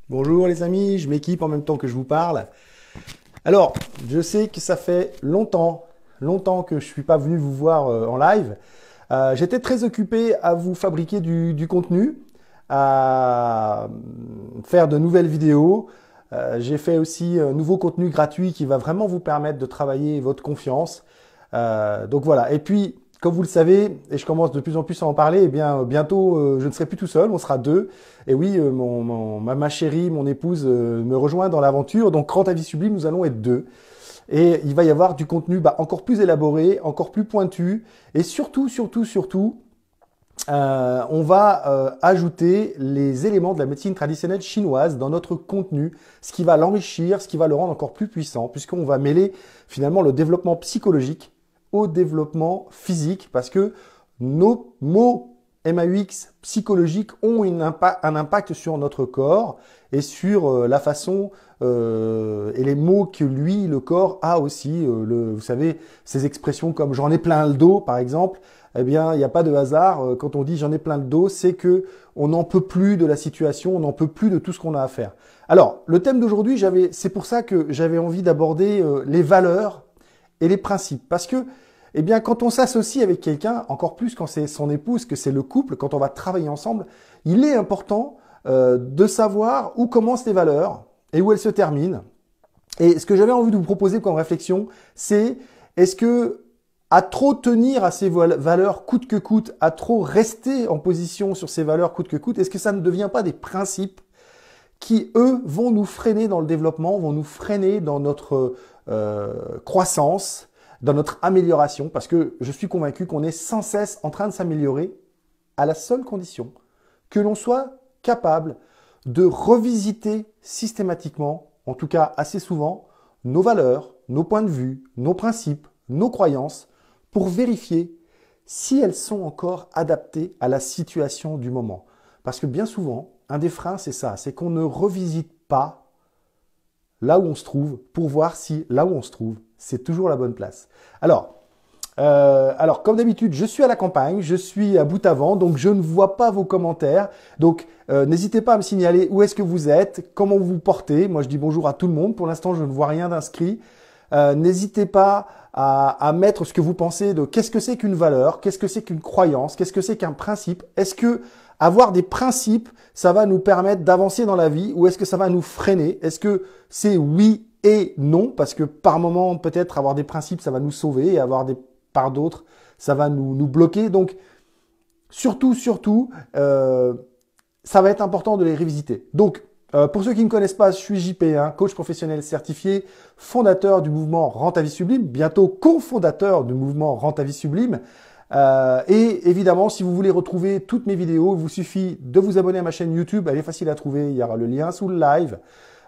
Bonjour les amis, je m'équipe en même temps que je vous parle. Alors, je sais que ça fait longtemps que je ne suis pas venu vous voir en live. J'étais très occupé à vous fabriquer du contenu, à faire de nouvelles vidéos. J'ai fait aussi un nouveau contenu gratuit qui va vraiment vous permettre de travailler votre confiance. Donc voilà. Et puis, comme vous le savez, et je commence de plus en plus à en parler, eh bien bientôt je ne serai plus tout seul, on sera deux. Et oui, ma chérie, mon épouse me rejoint dans l'aventure. Donc, Rend ta vie sublime, nous allons être deux. Et il va y avoir du contenu encore plus élaboré, encore plus pointu. Et surtout, on va ajouter les éléments de la médecine traditionnelle chinoise dans notre contenu, ce qui va l'enrichir, ce qui va le rendre encore plus puissant, puisqu'on va mêler finalement le développement psychologique au développement physique, parce que nos mots MAUX psychologiques ont un impact sur notre corps et sur la façon et les mots que lui, le corps, a aussi. Vous savez, ces expressions comme j'en ai plein le dos, par exemple, eh bien, il n'y a pas de hasard. Quand on dit j'en ai plein le dos, c'est que on n'en peut plus de la situation, on n'en peut plus de tout ce qu'on a à faire. Alors, le thème d'aujourd'hui, c'est pour ça que j'avais envie d'aborder les valeurs et les principes. Parce que, eh bien, quand on s'associe avec quelqu'un, encore plus quand c'est son épouse, que c'est le couple, quand on va travailler ensemble, il est important de savoir où commencent les valeurs et où elles se terminent. Et ce que j'avais envie de vous proposer comme réflexion, c'est est-ce que à trop tenir à ces valeurs coûte que coûte, à trop rester en position sur ces valeurs coûte que coûte, est-ce que ça ne devient pas des principes qui, eux, vont nous freiner dans le développement, vont nous freiner dans notre croissance, dans notre amélioration, parce que je suis convaincu qu'on est sans cesse en train de s'améliorer à la seule condition que l'on soit capable de revisiter systématiquement, en tout cas assez souvent, nos valeurs, nos points de vue, nos principes, nos croyances, pour vérifier si elles sont encore adaptées à la situation du moment. Parce que bien souvent, un des freins, c'est ça, c'est qu'on ne revisite pas là où on se trouve pour voir si là où on se trouve, c'est toujours la bonne place. Alors comme d'habitude, je suis à la campagne, je suis à Boutavant, donc je ne vois pas vos commentaires. Donc, n'hésitez pas à me signaler où est-ce que vous êtes, comment vous vous portez. Moi, je dis bonjour à tout le monde. Pour l'instant, je ne vois rien d'inscrit. N'hésitez pas à mettre ce que vous pensez de qu'est-ce que c'est qu'une valeur, qu'est-ce que c'est qu'une croyance, qu'est-ce que c'est qu'un principe. Est-ce que avoir des principes, ça va nous permettre d'avancer dans la vie ou est-ce que ça va nous freiner? Est-ce que c'est oui et non? Parce que par moment, peut-être avoir des principes, ça va nous sauver et avoir par d'autres, ça va nous bloquer. Donc, surtout, ça va être important de les révisiter. Donc, pour ceux qui ne connaissent pas, je suis JP, coach professionnel certifié, fondateur du mouvement Rend ta vie sublime, bientôt cofondateur du mouvement Rend ta vie sublime. Et évidemment, si vous voulez retrouver toutes mes vidéos, il vous suffit de vous abonner à ma chaîne YouTube. Elle est facile à trouver, il y aura le lien sous le live.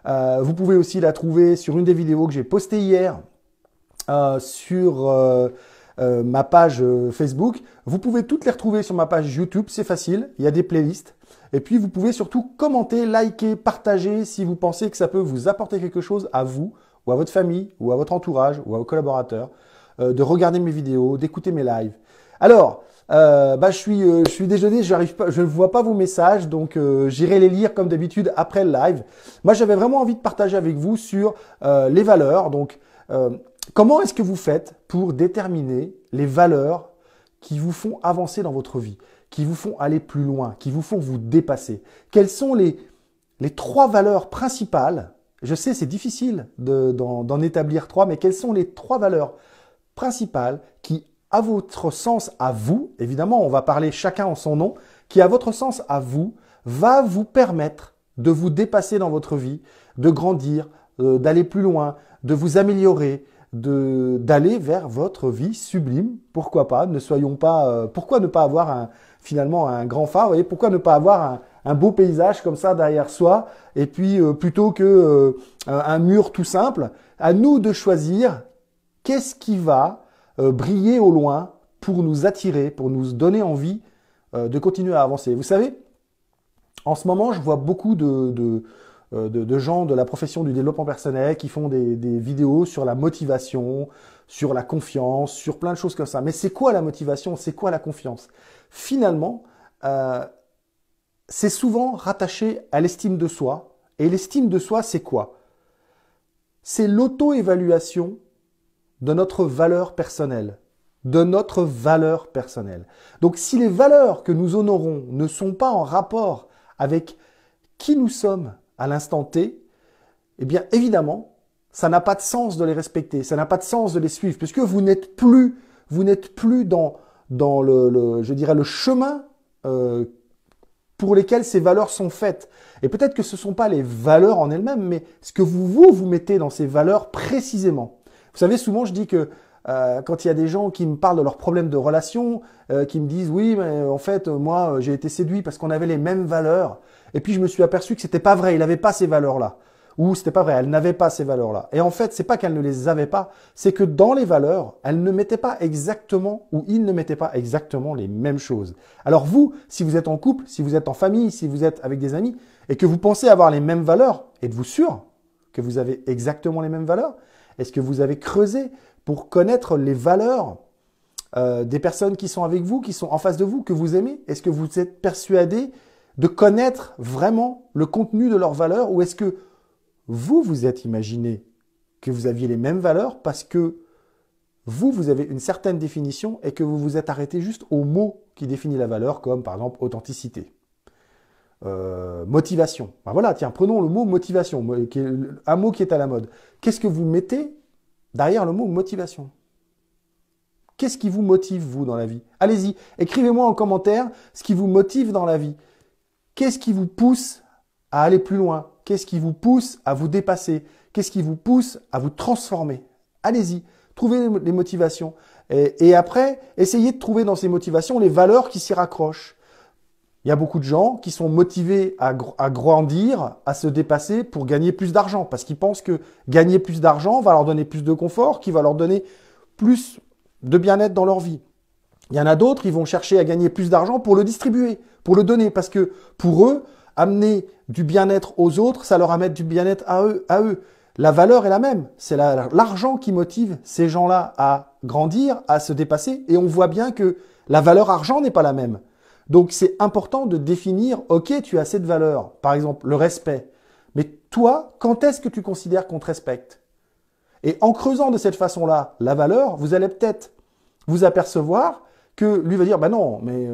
Vous pouvez aussi la trouver sur une des vidéos que j'ai postées hier sur ma page Facebook. Vous pouvez toutes les retrouver sur ma page YouTube, c'est facile, il y a des playlists. Et puis, vous pouvez surtout commenter, liker, partager si vous pensez que ça peut vous apporter quelque chose à vous, ou à votre famille, ou à votre entourage, ou à vos collaborateurs, de regarder mes vidéos, d'écouter mes lives. Alors, je suis désolé, je ne vois pas vos messages, donc j'irai les lire comme d'habitude après le live. Moi, j'avais vraiment envie de partager avec vous sur les valeurs. Donc, comment est-ce que vous faites pour déterminer les valeurs qui vous font avancer dans votre vie, qui vous font aller plus loin, qui vous font vous dépasser? Quelles sont les trois valeurs principales? Je sais, c'est difficile d'en établir trois, mais quelles sont les trois valeurs principales qui, à votre sens, à vous, évidemment, on va parler chacun en son nom, qui, à votre sens, à vous, va vous permettre de vous dépasser dans votre vie, de grandir, d'aller plus loin, de vous améliorer, d'aller vers votre vie sublime. Pourquoi pas? Pourquoi ne pas avoir finalement un grand phare? Vous voyez, pourquoi ne pas avoir un beau paysage comme ça derrière soi? Et puis plutôt que un mur tout simple, à nous de choisir qu'est-ce qui va briller au loin pour nous attirer, pour nous donner envie de continuer à avancer. Vous savez, en ce moment, je vois beaucoup de gens de la profession du développement personnel qui font des vidéos sur la motivation, sur la confiance, sur plein de choses comme ça. Mais c'est quoi la motivation? C'est quoi la confiance? Finalement, c'est souvent rattaché à l'estime de soi Et l'estime de soi, c'est quoi? C'est l'auto-évaluation de notre valeur personnelle. De notre valeur personnelle. Donc si les valeurs que nous honorons ne sont pas en rapport avec qui nous sommes à l'instant T, eh bien évidemment, ça n'a pas de sens de les respecter, ça n'a pas de sens de les suivre, puisque vous n'êtes plus dans je dirais, le chemin pour lesquels ces valeurs sont faites. Et peut-être que ce ne sont pas les valeurs en elles-mêmes, mais ce que vous mettez dans ces valeurs précisément. Vous savez, souvent je dis que quand il y a des gens qui me parlent de leurs problèmes de relation, qui me disent oui, mais en fait, moi, j'ai été séduit parce qu'on avait les mêmes valeurs. Et puis je me suis aperçu que c'était pas vrai, il n'avait pas ces valeurs-là. Ou c'était pas vrai, elle n'avait pas ces valeurs-là. Et en fait, c'est pas qu'elle ne les avait pas, c'est que dans les valeurs, elle ne mettait pas exactement, ou il ne mettait pas exactement les mêmes choses. Alors vous, si vous êtes en couple, si vous êtes en famille, si vous êtes avec des amis, et que vous pensez avoir les mêmes valeurs, êtes-vous sûr que vous avez exactement les mêmes valeurs? Est-ce que vous avez creusé pour connaître les valeurs des personnes qui sont avec vous, qui sont en face de vous, que vous aimez? Est-ce que vous êtes persuadé de connaître vraiment le contenu de leurs valeurs, ou est-ce que vous êtes imaginé que vous aviez les mêmes valeurs parce que vous avez une certaine définition et que vous vous êtes arrêté juste au mot qui définit la valeur, comme par exemple authenticité, motivation. Ben voilà, tiens, prenons le mot motivation, qui est un mot qui est à la mode. Qu'est-ce que vous mettez derrière le mot motivation? Qu'est-ce qui vous motive, vous, dans la vie? Allez-y, écrivez-moi en commentaire ce qui vous motive dans la vie. Qu'est-ce qui vous pousse à aller plus loin? Qu'est-ce qui vous pousse à vous dépasser? Qu'est-ce qui vous pousse à vous transformer? Allez-y, trouvez les motivations. Et après, essayez de trouver dans ces motivations les valeurs qui s'y raccrochent. Il y a beaucoup de gens qui sont motivés à grandir, à se dépasser pour gagner plus d'argent, parce qu'ils pensent que gagner plus d'argent va leur donner plus de confort, qui va leur donner plus de bien-être dans leur vie. Il y en a d'autres, ils vont chercher à gagner plus d'argent pour le distribuer, pour le donner, parce que pour eux, amener du bien-être aux autres, ça leur amène du bien-être à eux. La valeur est la même. C'est l'argent qui motive ces gens-là à grandir, à se dépasser. Et on voit bien que la valeur argent n'est pas la même. Donc c'est important de définir, ok, tu as cette valeur. Par exemple, le respect. Mais toi, quand est-ce que tu considères qu'on te respecte? Et en creusant de cette façon-là la valeur, vous allez peut-être vous apercevoir que lui va dire, bah non, mais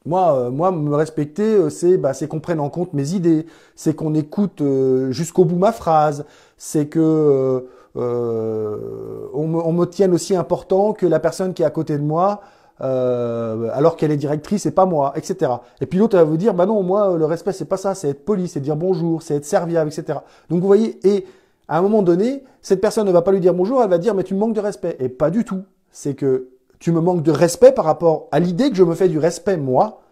moi, me respecter, c'est qu'on prenne en compte mes idées, c'est qu'on écoute jusqu'au bout ma phrase, c'est que on me tienne aussi important que la personne qui est à côté de moi, alors qu'elle est directrice et pas moi, etc. Et puis l'autre, elle va vous dire, bah non, moi, le respect, c'est pas ça, c'est être poli, c'est dire bonjour, c'est être serviable, etc. Donc vous voyez, et à un moment donné, cette personne ne va pas lui dire bonjour, elle va dire, mais tu me manques de respect. Et pas du tout. C'est que tu me manques de respect par rapport à l'idée que je me fais du respect, moi.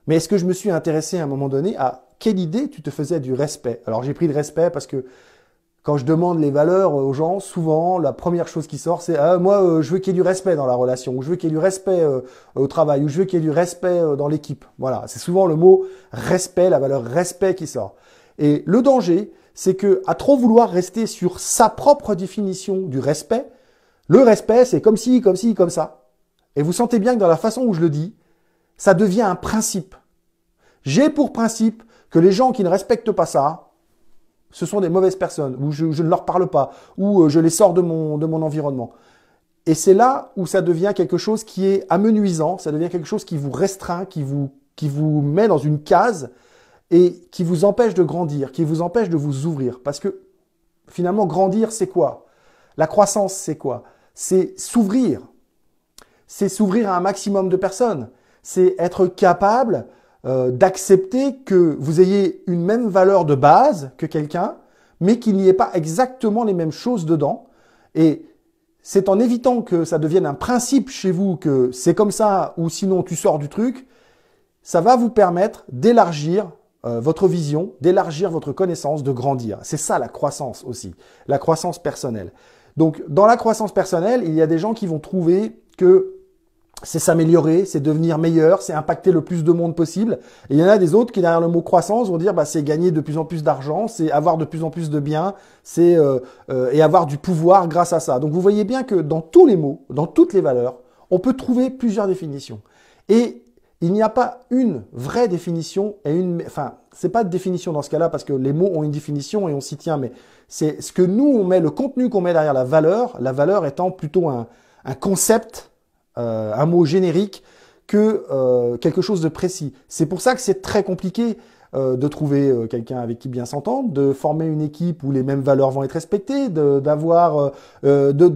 Mais est-ce que je me suis intéressé à un moment donné à quelle idée tu te faisais du respect? Alors j'ai pris le respect parce que quand je demande les valeurs aux gens, souvent, la première chose qui sort, c'est moi, je veux qu'il y ait du respect dans la relation, ou je veux qu'il y ait du respect au travail, ou je veux qu'il y ait du respect dans l'équipe. Voilà, c'est souvent le mot respect, la valeur respect qui sort. Et le danger, c'est que à trop vouloir rester sur sa propre définition du respect, le respect, c'est comme ci, comme ça. Et vous sentez bien que dans la façon où je le dis, ça devient un principe. J'ai pour principe que les gens qui ne respectent pas ça, ce sont des mauvaises personnes, ou je ne leur parle pas, ou je les sors de mon environnement. Et c'est là où ça devient quelque chose qui est amenuisant, ça devient quelque chose qui vous restreint, qui vous met dans une case et qui vous empêche de grandir, qui vous empêche de vous ouvrir. Parce que finalement, grandir, c'est quoi? La croissance, c'est quoi? C'est s'ouvrir. C'est s'ouvrir à un maximum de personnes. C'est être capable d'accepter que vous ayez une même valeur de base que quelqu'un, mais qu'il n'y ait pas exactement les mêmes choses dedans. Et c'est en évitant que ça devienne un principe chez vous, que c'est comme ça, ou sinon tu sors du truc, ça va vous permettre d'élargir votre vision, d'élargir votre connaissance, de grandir. C'est ça la croissance aussi, la croissance personnelle. Donc dans la croissance personnelle, il y a des gens qui vont trouver que c'est s'améliorer, c'est devenir meilleur, c'est impacter le plus de monde possible. Et il y en a des autres qui, derrière le mot croissance, vont dire c'est gagner de plus en plus d'argent, c'est avoir de plus en plus de biens, c'est et avoir du pouvoir grâce à ça. Donc vous voyez bien que dans tous les mots, dans toutes les valeurs, on peut trouver plusieurs définitions. Et Il n'y a pas une vraie définition et enfin, c'est pas de définition dans ce cas-là parce que les mots ont une définition et on s'y tient, mais c'est ce que nous on met, le contenu qu'on met derrière la valeur étant plutôt un concept, un mot générique que quelque chose de précis. C'est pour ça que c'est très compliqué de trouver quelqu'un avec qui bien s'entendre, de former une équipe où les mêmes valeurs vont être respectées, de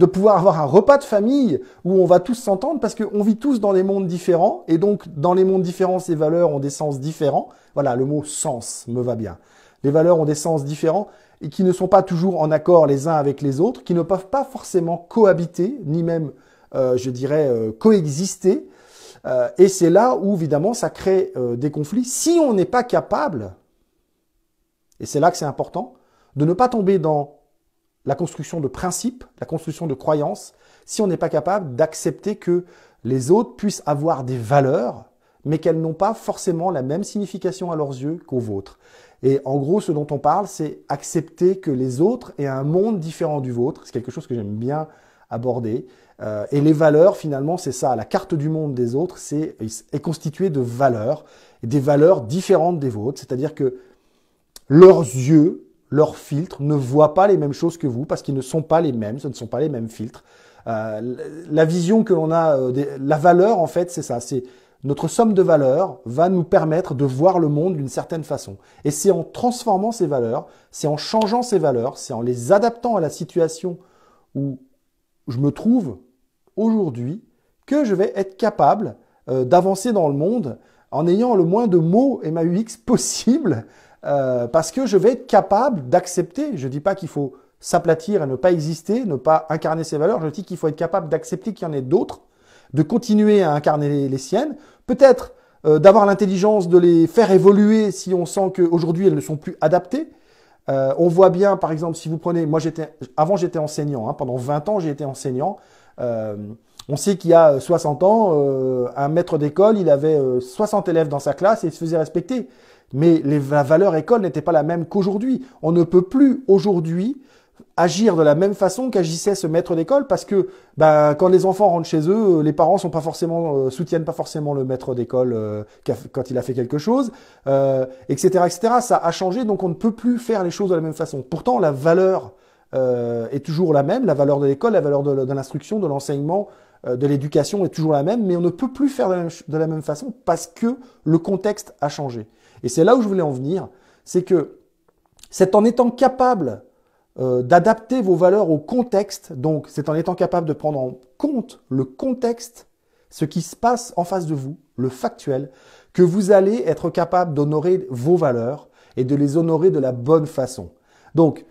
pouvoir avoir un repas de famille où on va tous s'entendre parce qu'on vit tous dans des mondes différents et donc dans les mondes différents, ces valeurs ont des sens différents. Voilà, le mot sens me va bien. Les valeurs ont des sens différents et qui ne sont pas toujours en accord les uns avec les autres, qui ne peuvent pas forcément cohabiter, ni même, je dirais, coexister. Et c'est là où, évidemment, ça crée des conflits. Si on n'est pas capable, et c'est là que c'est important, de ne pas tomber dans la construction de principes, la construction de croyances, si on n'est pas capable d'accepter que les autres puissent avoir des valeurs, mais qu'elles n'ont pas forcément la même signification à leurs yeux qu'aux vôtres. Et en gros, ce dont on parle, c'est accepter que les autres aient un monde différent du vôtre. C'est quelque chose que j'aime bien aborder. Et les valeurs, finalement, c'est ça. La carte du monde des autres est constituée de valeurs, et des valeurs différentes des vôtres. C'est-à-dire que leurs yeux, leurs filtres ne voient pas les mêmes choses que vous parce qu'ils ne sont pas les mêmes, ce ne sont pas les mêmes filtres. La vision que l'on a, la valeur, en fait, c'est ça. C'est notre somme de valeurs va nous permettre de voir le monde d'une certaine façon. Et c'est en transformant ces valeurs, c'est en changeant ces valeurs, c'est en les adaptant à la situation où je me trouve aujourd'hui que je vais être capable d'avancer dans le monde en ayant le moins de mots MAUX possible parce que je vais être capable d'accepter. Je ne dis pas qu'il faut s'aplatir et ne pas exister, ne pas incarner ses valeurs. Je dis qu'il faut être capable d'accepter qu'il y en ait d'autres, de continuer à incarner les siennes, peut-être d'avoir l'intelligence de les faire évoluer si on sent qu'aujourd'hui elles ne sont plus adaptées. On voit bien, par exemple, si vous prenez, avant j'étais enseignant, hein, pendant 20 ans j'ai été enseignant. On sait qu'il y a 60 ans, un maître d'école, il avait 60 élèves dans sa classe et il se faisait respecter. Mais la valeur école n'était pas la même qu'aujourd'hui. On ne peut plus aujourd'hui agir de la même façon qu'agissait ce maître d'école parce que quand les enfants rentrent chez eux, les parents sont pas forcément soutiennent pas forcément le maître d'école quand il a fait quelque chose, etc., etc. Ça a changé, donc on ne peut plus faire les choses de la même façon. Pourtant, la valeur est toujours la même, la valeur de l'école, la valeur de l'instruction, de l'enseignement, de l'éducation est toujours la même, mais on ne peut plus faire de la même façon parce que le contexte a changé. Et c'est là où je voulais en venir, c'est que c'est en étant capable d'adapter vos valeurs au contexte, donc c'est en étant capable de prendre en compte le contexte, ce qui se passe en face de vous, le factuel, que vous allez être capable d'honorer vos valeurs et de les honorer de la bonne façon. Donc,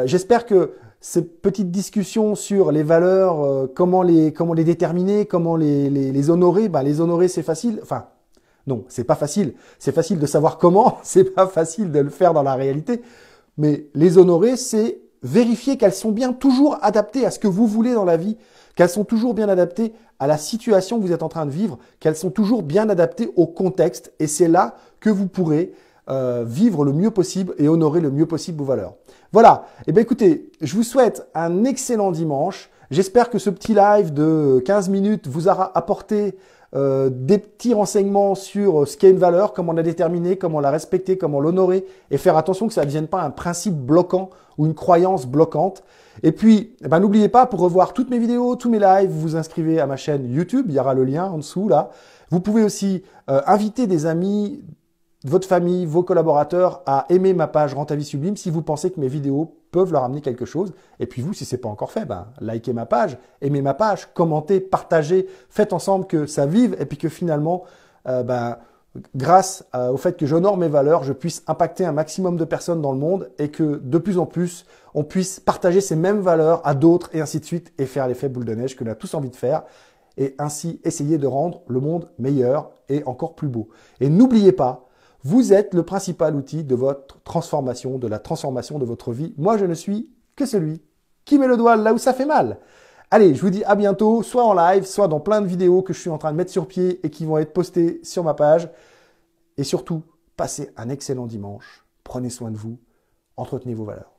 j'espère que ces petites discussions sur les valeurs, comment les déterminer, comment les honorer, les honorer c'est facile, enfin non, c'est pas facile, c'est facile de savoir comment, c'est pas facile de le faire dans la réalité. Mais les honorer, c'est vérifier qu'elles sont bien toujours adaptées à ce que vous voulez dans la vie, qu'elles sont toujours bien adaptées à la situation que vous êtes en train de vivre, qu'elles sont toujours bien adaptées au contexte. Et c'est là que vous pourrez vivre le mieux possible et honorer le mieux possible vos valeurs. Voilà. Eh bien, écoutez, je vous souhaite un excellent dimanche. J'espère que ce petit live de 15 minutes vous aura apporté des petits renseignements sur ce qu'est une valeur, comment la déterminer, comment la respecter, comment l'honorer et faire attention que ça ne devienne pas un principe bloquant ou une croyance bloquante. Et puis, n'oubliez pas, pour revoir toutes mes vidéos, tous mes lives, vous vous inscrivez à ma chaîne YouTube, il y aura le lien en dessous là. Vous pouvez aussi inviter des amis, votre famille, vos collaborateurs à aimer ma page Rends ta vie sublime si vous pensez que mes vidéos peuvent leur amener quelque chose. Et puis vous, si ce n'est pas encore fait, likez ma page, aimez ma page, commentez, partagez, faites ensemble que ça vive et puis que finalement, grâce au fait que j'honore mes valeurs, je puisse impacter un maximum de personnes dans le monde et que de plus en plus, on puisse partager ces mêmes valeurs à d'autres et ainsi de suite et faire l'effet boule de neige que l'on a tous envie de faire et ainsi essayer de rendre le monde meilleur et encore plus beau. Et n'oubliez pas, vous êtes le principal outil de votre transformation, de la transformation de votre vie. Moi, je ne suis que celui qui met le doigt là où ça fait mal. Allez, je vous dis à bientôt, soit en live, soit dans plein de vidéos que je suis en train de mettre sur pied et qui vont être postées sur ma page. Et surtout, passez un excellent dimanche. Prenez soin de vous. Entretenez vos valeurs.